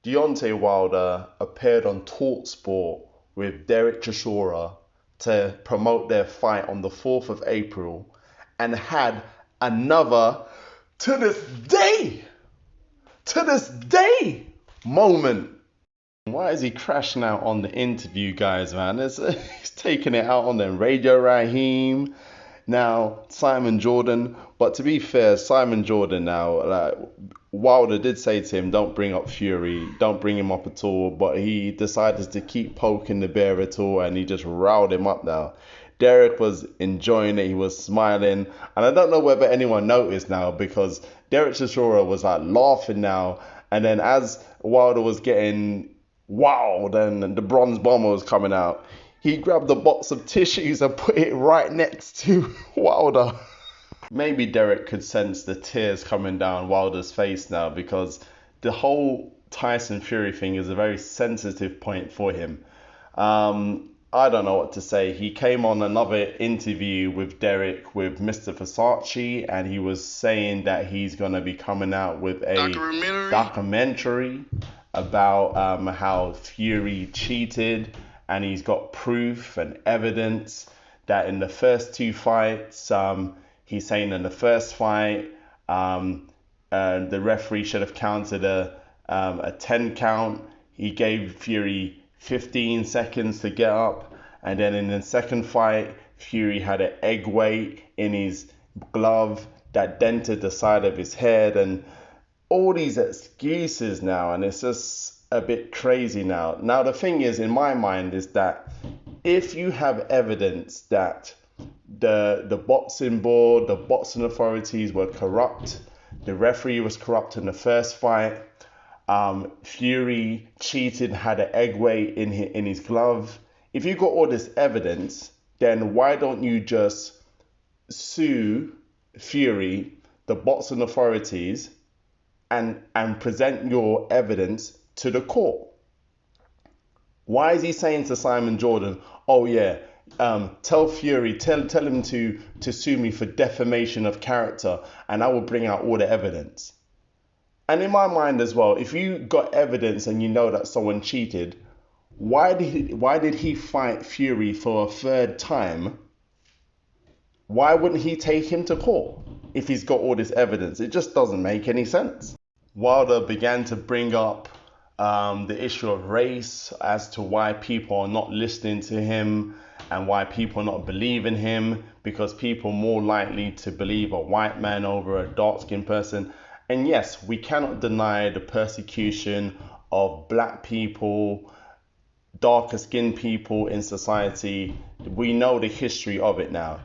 Deontay Wilder appeared on TalkSport with Chisora to promote their fight on the 4th of April and had another, to this day, to this day, moment. Why is he crashing out on the interview, guys, man? He's taking it out on them. Radio Raheem, now Simon Jordan. But to be fair, Simon Jordan now, like, Wilder did say to him, don't bring up Fury, don't bring him up at all. But he decided to keep poking the bear at all, and he just riled him up now. Derek was enjoying it, he was smiling. And I don't know whether anyone noticed now, because Derek Chisora was like laughing now. And then as Wilder was getting wild and the bronze bomber was coming out, he grabbed a box of tissues and put it right next to Wilder. Maybe Derek could sense the tears coming down Wilder's face now, because the whole Tyson Fury thing is a very sensitive point for him. I don't know what to say. He came on another interview with Derek with Mr. Versace, and he was saying that he's going to be coming out with a documentary about how Fury cheated, and he's got proof and evidence that in the first two fights, he's saying in the first fight, the referee should have counted a 10 count. He gave Fury 15 seconds to get up, and then in the second fight, Fury had an egg weight in his glove that dented the side of his head, and all these excuses now, and it's just a bit crazy now. Now the thing is, in my mind, is that if you have evidence that the boxing board, the boxing authorities were corrupt, the referee was corrupt in the first fight, Fury cheated, had an egg weight in his glove. If you got all this evidence, then why don't you just sue Fury, the boxing authorities, and present your evidence to the court? Why is he saying to Simon Jordan, oh yeah, tell Fury, tell him to sue me for defamation of character, and I will bring out all the evidence? And in my mind as well, if you got evidence and you know that someone cheated, why did he fight Fury for a third time? Why wouldn't he take him to court if he's got all this evidence? It just doesn't make any sense. Wilder began to bring up the issue of race as to why people are not listening to him and why people are not believing him, because people are more likely to believe a white man over a dark-skinned person. And yes, we cannot deny the persecution of black people, darker skinned people in society. We know the history of it now.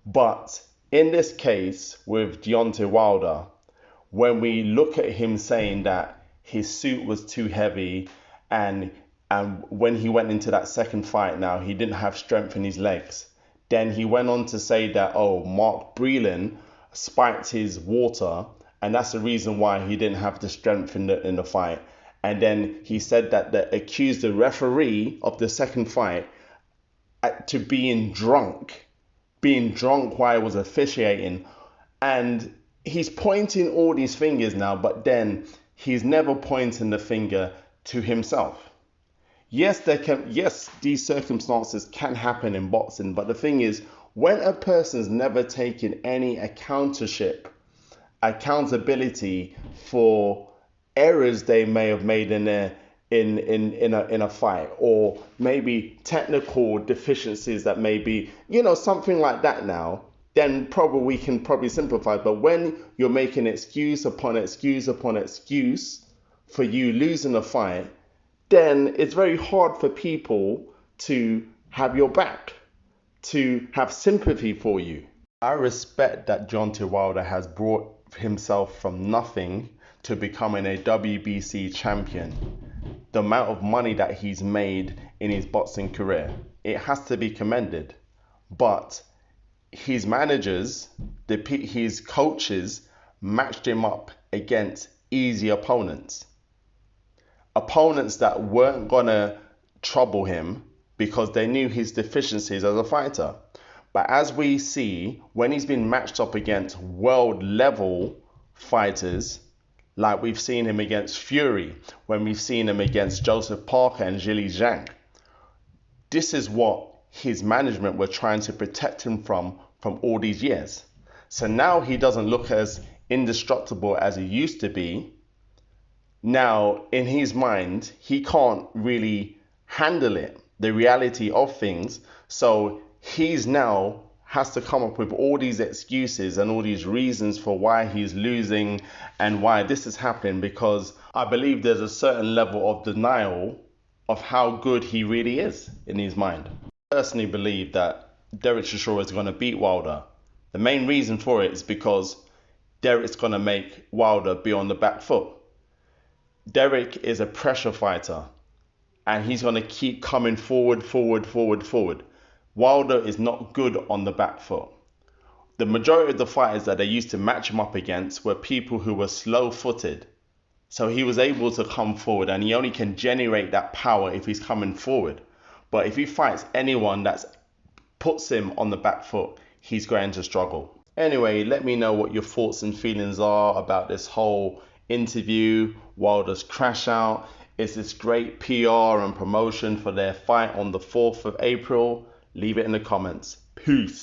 But in this case with Deontay Wilder, when we look at him saying that his suit was too heavy, and when he went into that second fight now, he didn't have strength in his legs. Then he went on to say that, Mark Breland spiked his water, and that's the reason why he didn't have the strength in the fight. And then he said that accused the referee of the second fight to being drunk while he was officiating. And he's pointing all these fingers now, but then he's never pointing the finger to himself. Yes, these circumstances can happen in boxing, but the thing is, when a person's never taken any accountability for errors they may have made in a fight, or maybe technical deficiencies that may be, something like that now, then we can simplify. But when you're making excuse upon excuse upon excuse for you losing a fight, then it's very hard for people to have your back, to have sympathy for you. I respect that Deontay Wilder has brought himself from nothing to becoming a WBC champion. The amount of money that he's made in his boxing career, it has to be commended. But his managers, his coaches matched him up against easy opponents. Opponents that weren't gonna trouble him because they knew his deficiencies as a fighter. But as we see, when he's been matched up against world level fighters like we've seen him against Fury, when we've seen him against Joseph Parker and Zhilei Zhang. This is what his management were trying to protect him from all these years. So now he doesn't look as indestructible as he used to be. Now, in his mind, he can't really handle it, the reality of things. So he's now has to come up with all these excuses and all these reasons for why he's losing and why this is happening, because I believe there's a certain level of denial of how good he really is in his mind. I personally believe that Derek Chisora is going to beat Wilder. The main reason for it is because Derek's going to make Wilder be on the back foot. Derek is a pressure fighter and he's going to keep coming forward. Wilder is not good on the back foot. The majority of the fighters that they used to match him up against were people who were slow-footed. So he was able to come forward, and he only can generate that power if he's coming forward. But if he fights anyone that puts him on the back foot, he's going to struggle. Anyway, let me know what your thoughts and feelings are about this whole interview, Wilder's crash out. Is this great PR and promotion for their fight on the 4th of April? Leave it in the comments. Peace.